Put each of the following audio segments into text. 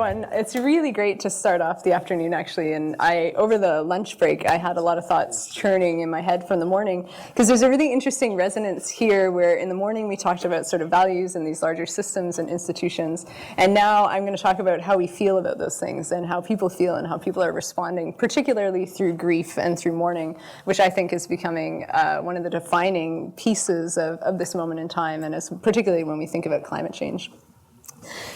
everyone. It's really great to start off the afternoon, actually. And over the lunch break, I had a lot of thoughts churning in my head from the morning, because there's a really interesting resonance here where in the morning we talked about sort of values and these larger systems and institutions. And now I'm going to talk about how we feel about those things and how people feel and how people are responding, particularly through grief and through mourning, which I think is becoming one of the defining pieces of this moment in time, and particularly when we think about climate change.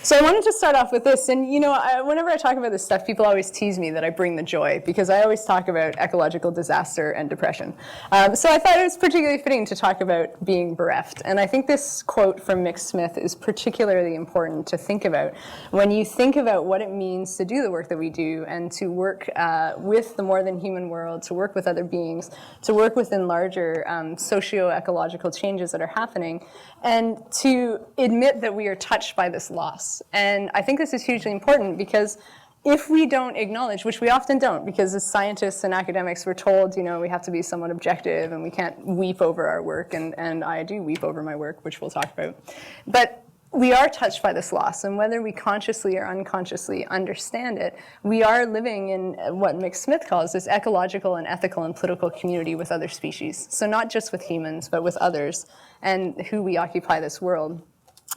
So I wanted to start off with this, and whenever I talk about this stuff, people always tease me that I bring the joy, because I always talk about ecological disaster and depression. So I thought it was particularly fitting to talk about being bereft, and I think this quote from Mick Smith is particularly important to think about when you think about what it means to do the work that we do and to work with the more than human world, to work with other beings, to work within larger socio-ecological changes that are happening, and to admit that we are touched by this loss. And I think this is hugely important, because if we don't acknowledge, which we often don't, because as scientists and academics we're told, we have to be somewhat objective and we can't weep over our work, and I do weep over my work, which we'll talk about. But we are touched by this loss, and whether we consciously or unconsciously understand it, we are living in what Mick Smith calls this ecological and ethical and political community with other species. So not just with humans, but with others and who we occupy this world.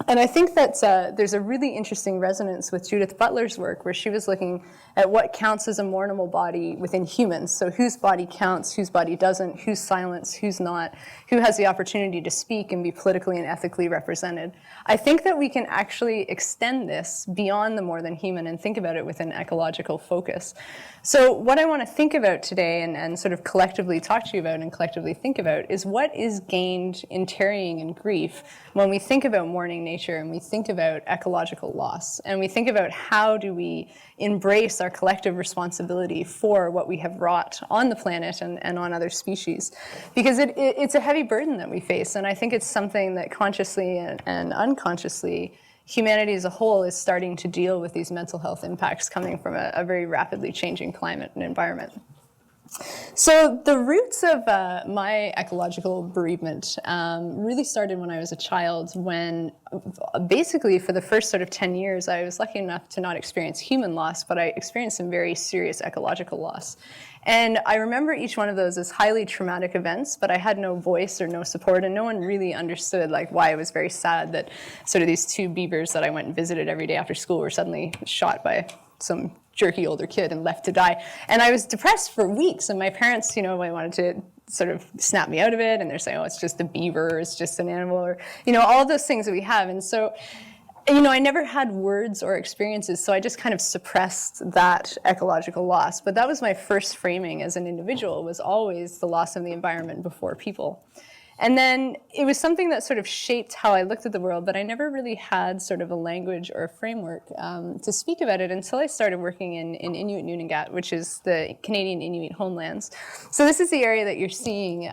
And I think that there's a really interesting resonance with Judith Butler's work, where she was looking at what counts as a mournable body within humans. So whose body counts, whose body doesn't, who's silenced, who's not, who has the opportunity to speak and be politically and ethically represented. I think that we can actually extend this beyond the more than human and think about it with an ecological focus. So what I want to think about today and sort of collectively talk to you about and collectively think about is what is gained in tarrying in grief when we think about mourning nature and we think about ecological loss, and we think about how do we embrace our collective responsibility for what we have wrought on the planet and on other species. Because it's a heavy burden that we face, and I think it's something that consciously and unconsciously humanity as a whole is starting to deal with, these mental health impacts coming from a very rapidly changing climate and environment. So the roots of my ecological bereavement really started when I was a child, when basically for the first sort of 10 years I was lucky enough to not experience human loss, but I experienced some very serious ecological loss. And I remember each one of those as highly traumatic events, but I had no voice or no support, and no one really understood why I was very sad that sort of these two beavers that I went and visited every day after school were suddenly shot by some jerky older kid and left to die. And I was depressed for weeks, and my parents, I wanted to sort of snap me out of it, and they're saying, oh, it's just a beaver, it's just an animal, or, all of those things that we have. And so, I never had words or experiences, so I just kind of suppressed that ecological loss. But that was my first framing as an individual, was always the loss of the environment before people. And then it was something that sort of shaped how I looked at the world, but I never really had sort of a language or a framework to speak about it until I started working in Inuit Nunatsiavut, which is the Canadian Inuit homelands. So this is the area that you're seeing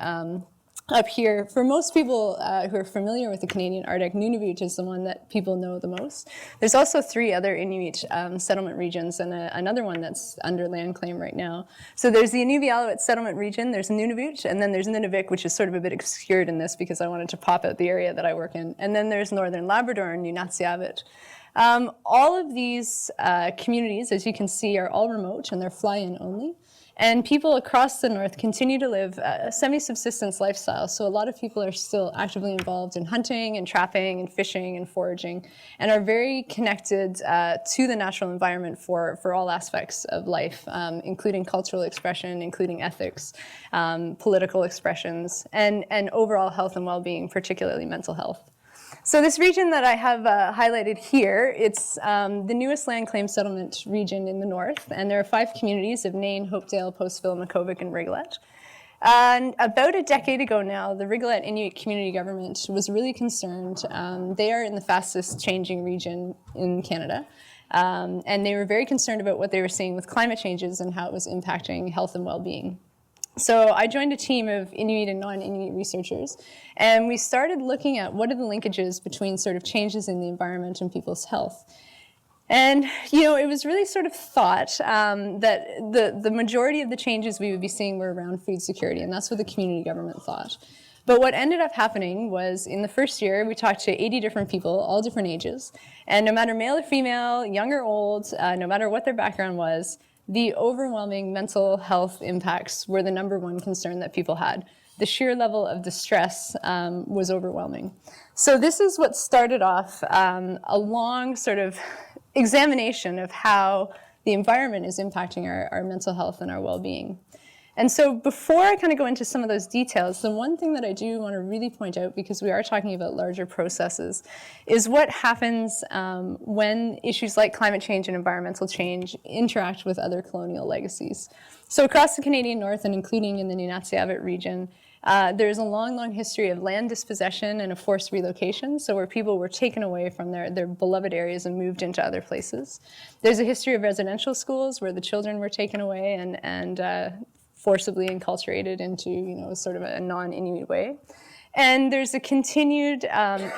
up here. For most people who are familiar with the Canadian Arctic, Nunatsiavut is the one that people know the most. There's also 3 other Inuit settlement regions and another one that's under land claim right now. So there's the Inuit Settlement region, there's Nunavut, and then there's Nunavik, which is sort of a bit obscured in this because I wanted to pop out the area that I work in. And then there's Northern Labrador and Nunatsiavut. All of these communities, as you can see, are all remote and they're fly-in only. And people across the north continue to live a semi-subsistence lifestyle. So a lot of people are still actively involved in hunting and trapping and fishing and foraging, and are very connected to the natural environment for all aspects of life, including cultural expression, including ethics, political expressions, and overall health and well-being, particularly mental health. So this region that I have highlighted here, it's the newest land claim settlement region in the north, and there are 5 communities of Nain, Hopedale, Postville, Makkovik, and Rigolet. And about a decade ago now, the Rigolet Inuit community government was really concerned. They are in the fastest changing region in Canada, and they were very concerned about what they were seeing with climate changes and how it was impacting health and well-being. So I joined a team of Inuit and non-Inuit researchers, and we started looking at what are the linkages between sort of changes in the environment and people's health. And, it was really sort of thought that the majority of the changes we would be seeing were around food security, and that's what the community government thought. But what ended up happening was in the first year, we talked to 80 different people, all different ages. And no matter male or female, young or old, no matter what their background was, the overwhelming mental health impacts were the #1 concern that people had. The sheer level of distress was overwhelming. So this is what started off a long sort of examination of how the environment is impacting our mental health and our well-being. And so before I kind of go into some of those details, the one thing that I do want to really point out, because we are talking about larger processes, is what happens when issues like climate change and environmental change interact with other colonial legacies. So across the Canadian North, and including in the Nunatsiavut region, there's a long, long history of land dispossession and of forced relocation, so where people were taken away from their beloved areas and moved into other places. There's a history of residential schools where the children were taken away and forcibly enculturated into, sort of a non-Inuit way. And there's a continued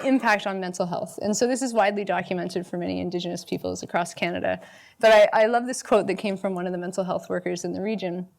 impact on mental health. And so this is widely documented for many Indigenous peoples across Canada. But I love this quote that came from one of the mental health workers in the region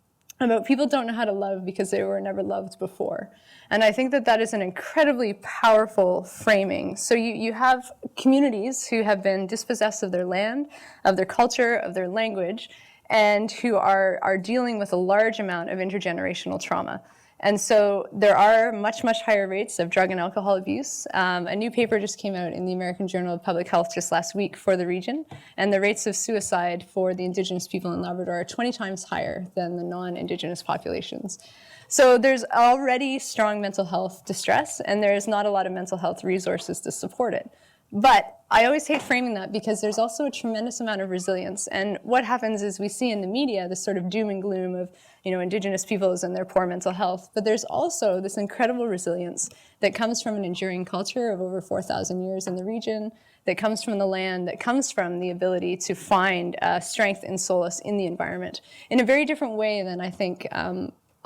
about people don't know how to love because they were never loved before. And I think that that is an incredibly powerful framing. So you have communities who have been dispossessed of their land, of their culture, of their language, and who are dealing with a large amount of intergenerational trauma. And so there are much, much higher rates of drug and alcohol abuse. A new paper just came out in the American Journal of Public Health just last week for the region, and the rates of suicide for the Indigenous people in Labrador are 20 times higher than the non-Indigenous populations. So there's already strong mental health distress, and there's not a lot of mental health resources to support it. But I always hate framing that because there's also a tremendous amount of resilience. And what happens is we see in the media this sort of doom and gloom of, Indigenous peoples and their poor mental health. But there's also this incredible resilience that comes from an enduring culture of over 4,000 years in the region, that comes from the land, that comes from the ability to find strength and solace in the environment in a very different way than I think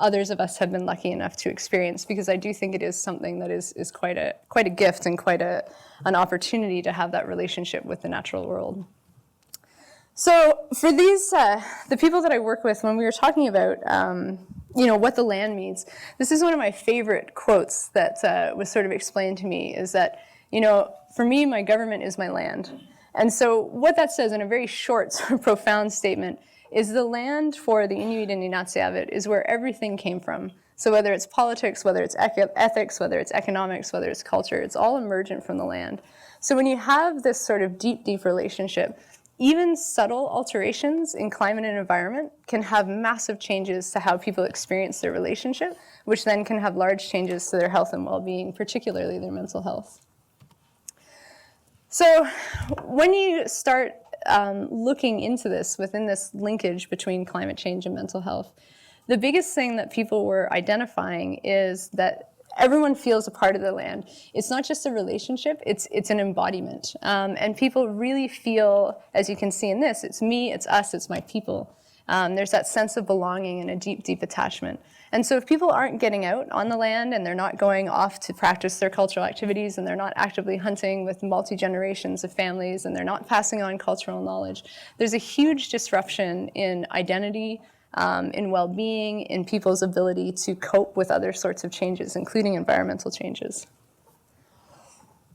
others of us have been lucky enough to experience, because I do think it is something that is quite a gift and quite an opportunity to have that relationship with the natural world. So for these, the people that I work with, when we were talking about, what the land means, this is one of my favorite quotes that was sort of explained to me, is that, for me, my government is my land. And so what that says in a very short, sort of profound statement is the land for the Inuit and Nunatsiavut is where everything came from. So whether it's politics, whether it's ethics, whether it's economics, whether it's culture, it's all emergent from the land. So when you have this sort of deep, deep relationship, even subtle alterations in climate and environment can have massive changes to how people experience their relationship, which then can have large changes to their health and well-being, particularly their mental health. So when you start looking into this within this linkage between climate change and mental health, the biggest thing that people were identifying is that everyone feels a part of the land. It's not just a relationship, it's an embodiment. And people really feel, as you can see in this, it's me, it's us, it's my people. There's that sense of belonging and a deep, deep attachment. And so if people aren't getting out on the land and they're not going off to practice their cultural activities and they're not actively hunting with multi-generations of families and they're not passing on cultural knowledge, there's a huge disruption in identity, in well-being, in people's ability to cope with other sorts of changes, including environmental changes.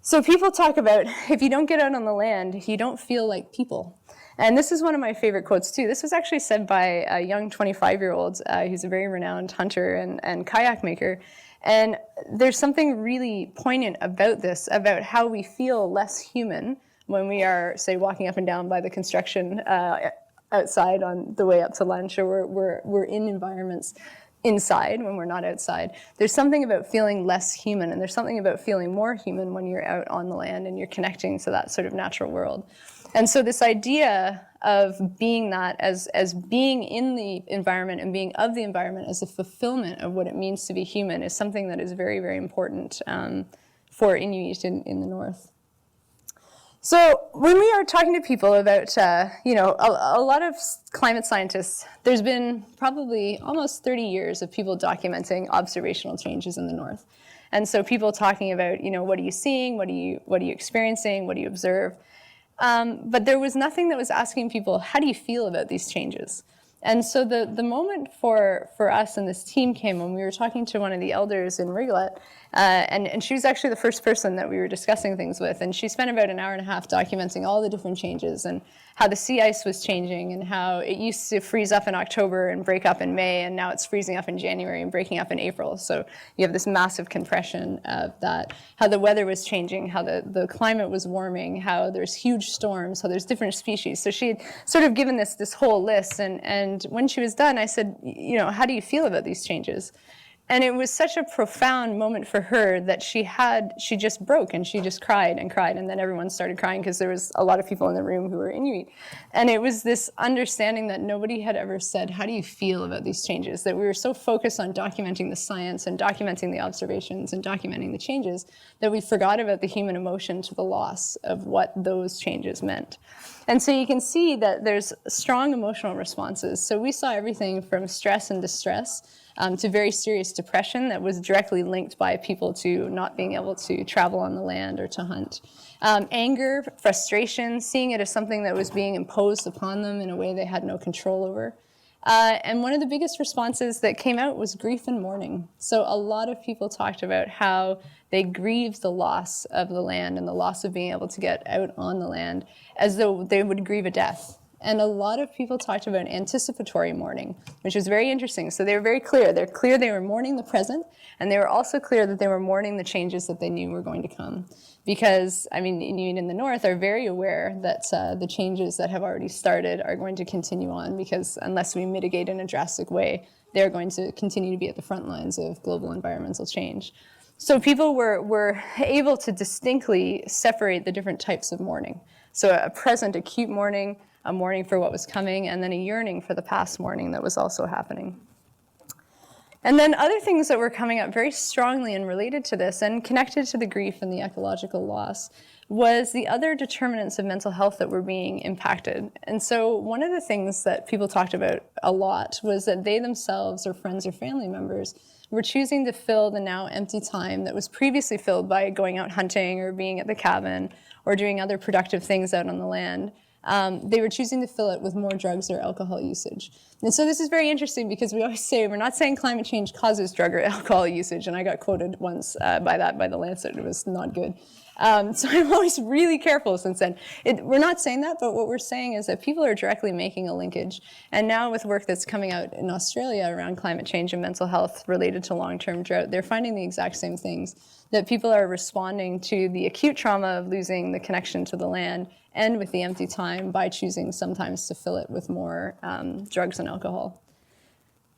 So people talk about, if you don't get out on the land, you don't feel like people. And this is one of my favorite quotes too. This was actually said by a young 25-year-old who's a very renowned hunter and kayak maker. And there's something really poignant about this, about how we feel less human when we are, say, walking up and down by the construction outside on the way up to lunch, or we're in environments inside when we're not outside. There's something about feeling less human, and there's something about feeling more human when you're out on the land and you're connecting to that sort of natural world. And so this idea of being that as being in the environment and being of the environment as a fulfillment of what it means to be human is something that is very, very important for Inuit in the North. So when we are talking to people about, a lot of climate scientists, there's been probably almost 30 years of people documenting observational changes in the North. And so people talking about, what are you seeing? What are you experiencing? What do you observe? But there was nothing that was asking people, how do you feel about these changes? And so the moment for us and this team came when we were talking to one of the elders in Rigolet, and she was actually the first person that we were discussing things with, and she spent about an hour and a half documenting all the different changes and how the sea ice was changing and how it used to freeze up in October and break up in May, and now it's freezing up in January and breaking up in April. So you have this massive compression of that, how the weather was changing, how the climate was warming, how there's huge storms, how there's different species. So she had sort of given this whole list, and when she was done, I said, how do you feel about these changes? And it was such a profound moment for her that she just broke and she just cried, and then everyone started crying because there was a lot of people in the room who were Inuit. And it was this understanding that nobody had ever said, how do you feel about these changes? That we were so focused on documenting the science and documenting the observations and documenting the changes that we forgot about the human emotion to the loss of what those changes meant. And so you can see that there's strong emotional responses. So we saw everything from stress and distress to very serious depression that was directly linked by people to not being able to travel on the land or to hunt. Anger, frustration, seeing it as something that was being imposed upon them in a way they had no control over. And one of the biggest responses that came out was grief and mourning. So a lot of people talked about how they grieved the loss of the land and the loss of being able to get out on the land as though they would grieve a death. And a lot of people talked about anticipatory mourning, which was very interesting. So they were very clear. They're clear they were mourning the present, and they were also clear that they were mourning the changes that they knew were going to come. Because, Inuit in the north are very aware that the changes that have already started are going to continue on, because unless we mitigate in a drastic way, they're going to continue to be at the front lines of global environmental change. So people were able to distinctly separate the different types of mourning. So a present acute mourning, a mourning for what was coming, and then a yearning for the past mourning that was also happening. And then other things that were coming up very strongly and related to this and connected to the grief and the ecological loss was the other determinants of mental health that were being impacted. And so one of the things that people talked about a lot was that they themselves or friends or family members were choosing to fill the now empty time that was previously filled by going out hunting or being at the cabin or doing other productive things out on the land. They were choosing to fill it with more drugs or alcohol usage. And so this is very interesting because we always say, we're not saying climate change causes drug or alcohol usage, and I got quoted once by the Lancet. It was not good. So I'm always really careful since then. We're not saying that, but what we're saying is that people are directly making a linkage. And now with work that's coming out in Australia around climate change and mental health related to long-term drought, they're finding the exact same things, that people are responding to the acute trauma of losing the connection to the land and with the empty time by choosing sometimes to fill it with more drugs and alcohol.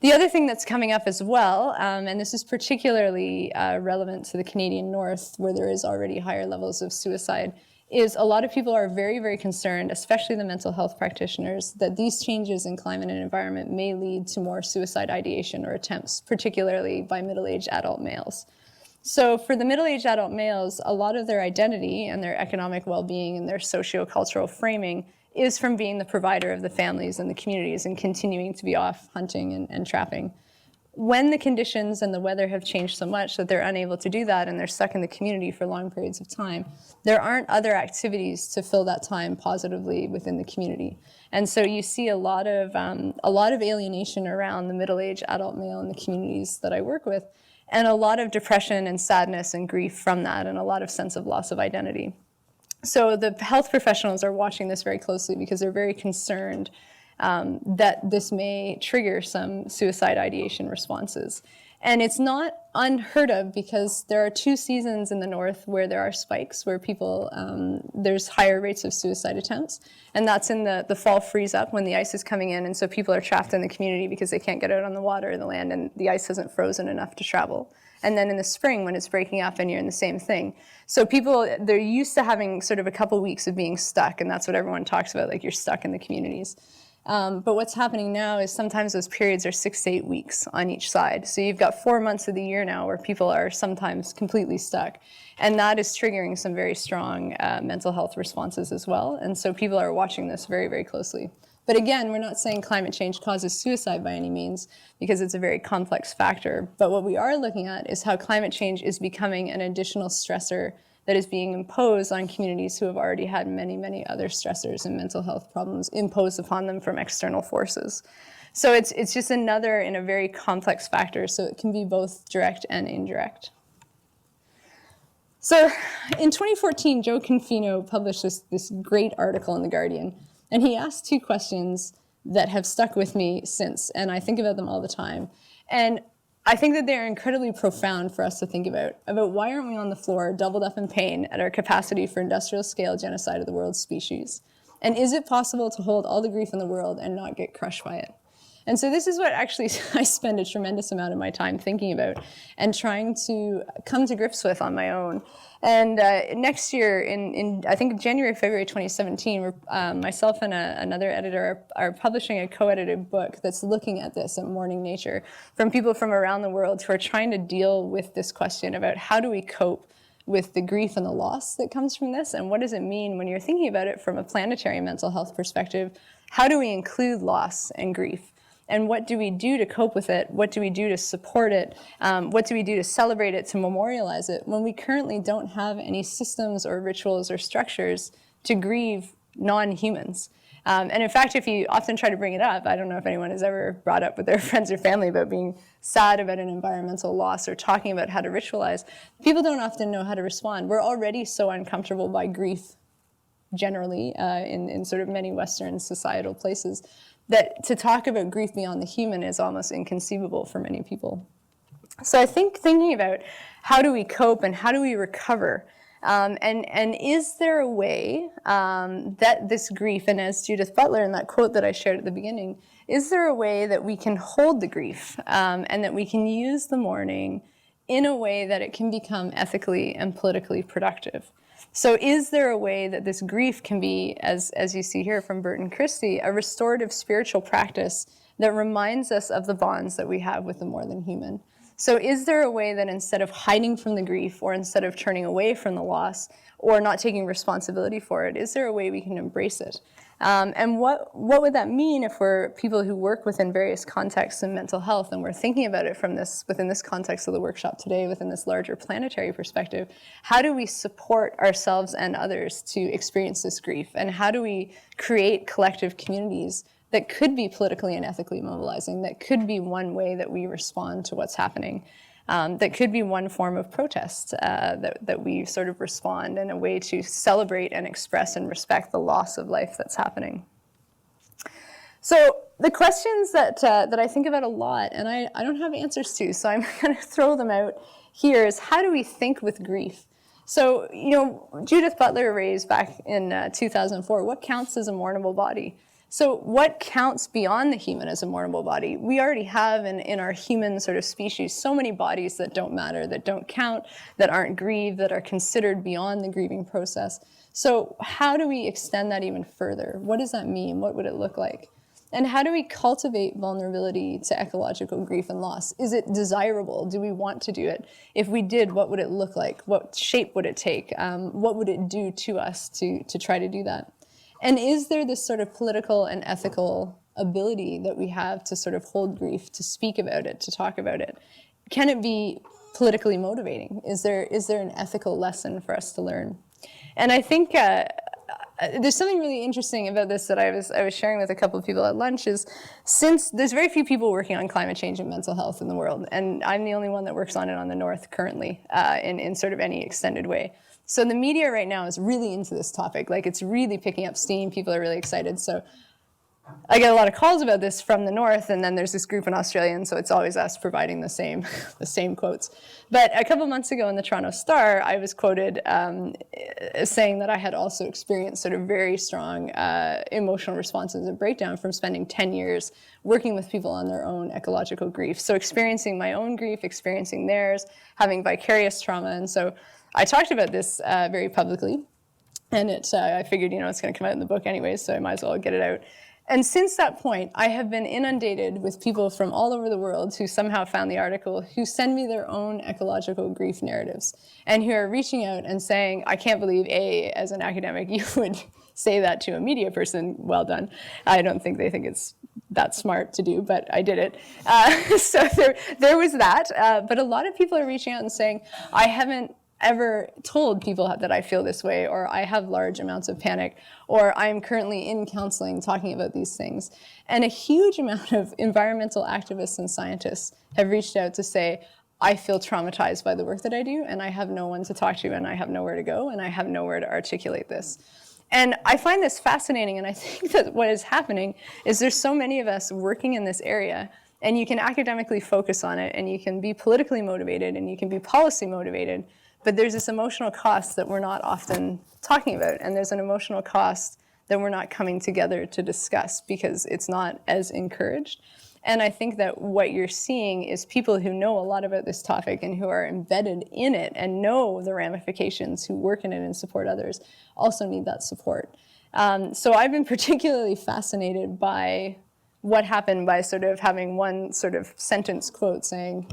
The other thing that's coming up as well, and this is particularly relevant to the Canadian North, where there is already higher levels of suicide, is a lot of people are very, very concerned, especially the mental health practitioners, that these changes in climate and environment may lead to more suicide ideation or attempts, particularly by middle-aged adult males. So for the middle-aged adult males, a lot of their identity and their economic well-being and their socio-cultural framing is from being the provider of the families and the communities and continuing to be off hunting and trapping. When the conditions and the weather have changed so much that they're unable to do that and they're stuck in the community for long periods of time, there aren't other activities to fill that time positively within the community. And so you see a lot of alienation around the middle-aged adult male in the communities that I work with, and a lot of depression and sadness and grief from that, and a lot of sense of loss of identity. So the health professionals are watching this very closely because they're very concerned that this may trigger some suicide ideation responses. And it's not unheard of because there are 2 seasons in the north where there are spikes, where people, there's higher rates of suicide attempts. And that's in the fall freeze up when the ice is coming in. And so people are trapped in the community because they can't get out on the water or the land and the ice hasn't frozen enough to travel. And then in the spring when it's breaking up and you're in the same thing. So people, they're used to having sort of a couple weeks of being stuck, and that's what everyone talks about, like you're stuck in the communities. But what's happening now is sometimes those periods are 6 to 8 weeks on each side. So you've got 4 months of the year now where people are sometimes completely stuck. And that is triggering some very strong mental health responses as well. And so people are watching this very, very closely. But again, we're not saying climate change causes suicide by any means, because it's a very complex factor. But what we are looking at is how climate change is becoming an additional stressor that is being imposed on communities who have already had many, many other stressors and mental health problems imposed upon them from external forces. So it's just another in a very complex factor, so it can be both direct and indirect. So in 2014, Joe Confino published this great article in The Guardian, and he asked two questions that have stuck with me since, and I think about them all the time. And I think that they're incredibly profound for us to think about why aren't we on the floor, doubled up in pain at our capacity for industrial scale genocide of the world's species? And is it possible to hold all the grief in the world and not get crushed by it? And so this is what actually I spend a tremendous amount of my time thinking about and trying to come to grips with on my own. And next year, in I think January, February 2017, myself and another editor are publishing a co-edited book that's looking at this, at Mourning Nature, from people from around the world who are trying to deal with this question about how do we cope with the grief and the loss that comes from this, and what does it mean when you're thinking about it from a planetary mental health perspective? How do we include loss and grief? And what do we do to cope with it? What do we do to support it? What do we do to celebrate it, to memorialize it, when we currently don't have any systems or rituals or structures to grieve non-humans? And in fact, if you often try to bring it up, I don't know if anyone has ever brought up with their friends or family about being sad about an environmental loss or talking about how to ritualize, people don't often know how to respond. We're already so uncomfortable by grief generally in sort of many Western societal places, that to talk about grief beyond the human is almost inconceivable for many people. So I think thinking about how do we cope and how do we recover, and is there a way that this grief, and as Judith Butler in that quote that I shared at the beginning, is there a way that we can hold the grief and that we can use the mourning in a way that it can become ethically and politically productive? So is there a way that this grief can be, as you see here from Burton Christie, a restorative spiritual practice that reminds us of the bonds that we have with the more than human? So is there a way that instead of hiding from the grief, or instead of turning away from the loss, or not taking responsibility for it, is there a way we can embrace it? And what would that mean if we're people who work within various contexts in mental health, and we're thinking about it from within this context of the workshop today, within this larger planetary perspective? How do we support ourselves and others to experience this grief? And how do we create collective communities that could be politically and ethically mobilizing, that could be one way that we respond to what's happening? That could be one form of protest that we sort of respond in a way to celebrate and express and respect the loss of life that's happening. So the questions that I think about a lot, and I don't have answers to, so I'm going to throw them out here, is how do we think with grief? So, Judith Butler raised back in 2004, what counts as a mournable body? So what counts beyond the human as a mournable body? We already have in our human sort of species so many bodies that don't matter, that don't count, that aren't grieved, that are considered beyond the grieving process. So how do we extend that even further? What does that mean? What would it look like? And how do we cultivate vulnerability to ecological grief and loss? Is it desirable? Do we want to do it? If we did, what would it look like? What shape would it take? What would it do to us to try to do that? And is there this sort of political and ethical ability that we have to sort of hold grief, to speak about it, to talk about it? Can it be politically motivating? Is there an ethical lesson for us to learn? And I think there's something really interesting about this that I was sharing with a couple of people at lunch, is since there's very few people working on climate change and mental health in the world, and I'm the only one that works on it on the North currently in sort of any extended way. So the media right now is really into this topic. Like, it's really picking up steam. People are really excited. So I get a lot of calls about this from the North, and then there's this group in Australia, and so it's always us providing the same quotes. But a couple months ago in the Toronto Star, I was quoted saying that I had also experienced sort of very strong emotional responses and breakdown from spending 10 years working with people on their own ecological grief. So experiencing my own grief, experiencing theirs, having vicarious trauma. And so I talked about this very publicly, and I figured, it's going to come out in the book anyways, so I might as well get it out. And since that point, I have been inundated with people from all over the world who somehow found the article, who send me their own ecological grief narratives, and who are reaching out and saying, I can't believe, as an academic, you would say that to a media person. Well done. I don't think they think it's that smart to do, but I did it. So there was that. But a lot of people are reaching out and saying, I haven't ever told people that I feel this way, or I have large amounts of panic, or I'm currently in counseling talking about these things. And a huge amount of environmental activists and scientists have reached out to say, I feel traumatized by the work that I do, and I have no one to talk to, and I have nowhere to go, and I have nowhere to articulate this. And I find this fascinating, and I think that what is happening is there's so many of us working in this area, and you can academically focus on it, and you can be politically motivated, and you can be policy motivated, but there's this emotional cost that we're not often talking about, and there's an emotional cost that we're not coming together to discuss because it's not as encouraged. And I think that what you're seeing is people who know a lot about this topic and who are embedded in it and know the ramifications, who work in it and support others, also need that support. So I've been particularly fascinated by what happened by sort of having one sort of sentence quote saying,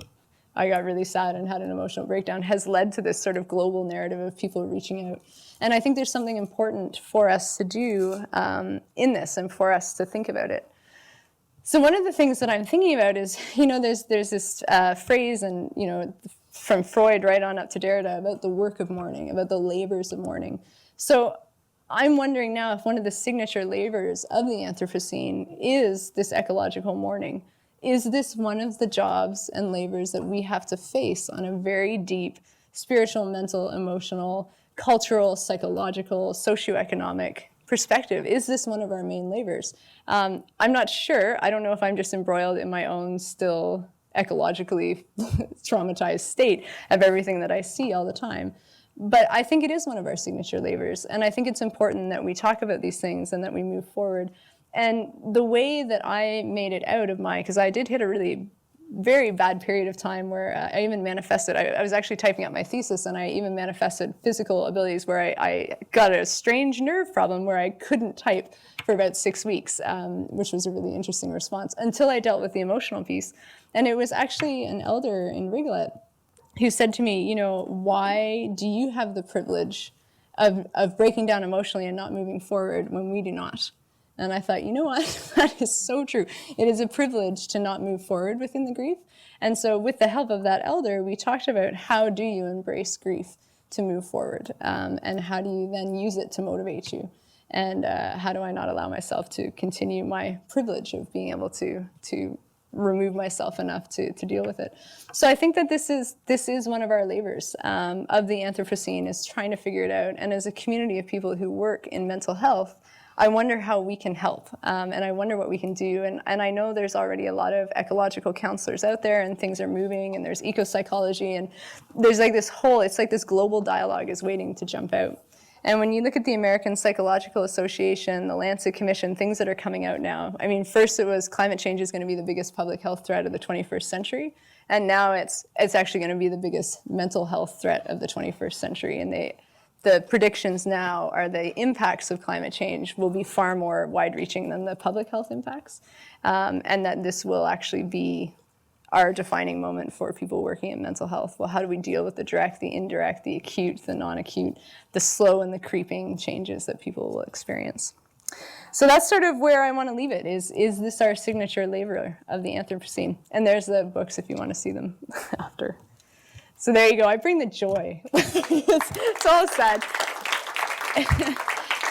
I got really sad and had an emotional breakdown, has led to this sort of global narrative of people reaching out. And I think there's something important for us to do in this and for us to think about it. So one of the things that I'm thinking about is, there's this phrase, and from Freud right on up to Derrida, about the work of mourning, about the labors of mourning. So I'm wondering now if one of the signature labors of the Anthropocene is this ecological mourning. Is this one of the jobs and labors that we have to face on a very deep spiritual, mental, emotional, cultural, psychological, socio-economic perspective? Is this one of our main labors? I'm not sure. I don't know if I'm just embroiled in my own still ecologically traumatized state of everything that I see all the time. But I think it is one of our signature labors. And I think it's important that we talk about these things and that we move forward. And the way that I made it out of because I did hit a really very bad period of time where I even manifested, I was actually typing up my thesis, and I even manifested physical abilities where I got a strange nerve problem where I couldn't type for about 6 weeks, which was a really interesting response, until I dealt with the emotional piece. And it was actually an elder in Rigolet who said to me, why do you have the privilege of breaking down emotionally and not moving forward when we do not? And I thought, you know what, that is so true. It is a privilege to not move forward within the grief. And so with the help of that elder, we talked about how do you embrace grief to move forward, and how do you then use it to motivate you? And how do I not allow myself to continue my privilege of being able to remove myself enough to deal with it? So I think that this is one of our labors of the Anthropocene, is trying to figure it out. And as a community of people who work in mental health, I wonder how we can help, and I wonder what we can do. And I know there's already a lot of ecological counselors out there, and things are moving, and there's eco-psychology, and there's like this whole, it's like this global dialogue is waiting to jump out. And when you look at the American Psychological Association, the Lancet Commission, things that are coming out now, I mean, first it was climate change is going to be the biggest public health threat of the 21st century, and now it's actually going to be the biggest mental health threat of the 21st century. And the predictions now are the impacts of climate change will be far more wide-reaching than the public health impacts, and that this will actually be our defining moment for people working in mental health. Well, how do we deal with the direct, the indirect, the acute, the non-acute, the slow and the creeping changes that people will experience? So that's sort of where I want to leave it, is this our signature labor of the Anthropocene? And there's the books if you want to see them after. So there you go. I bring the joy. It's all sad.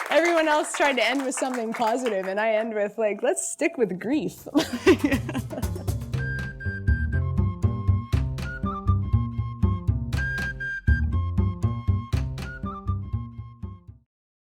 Everyone else tried to end with something positive, and I end with, let's stick with grief.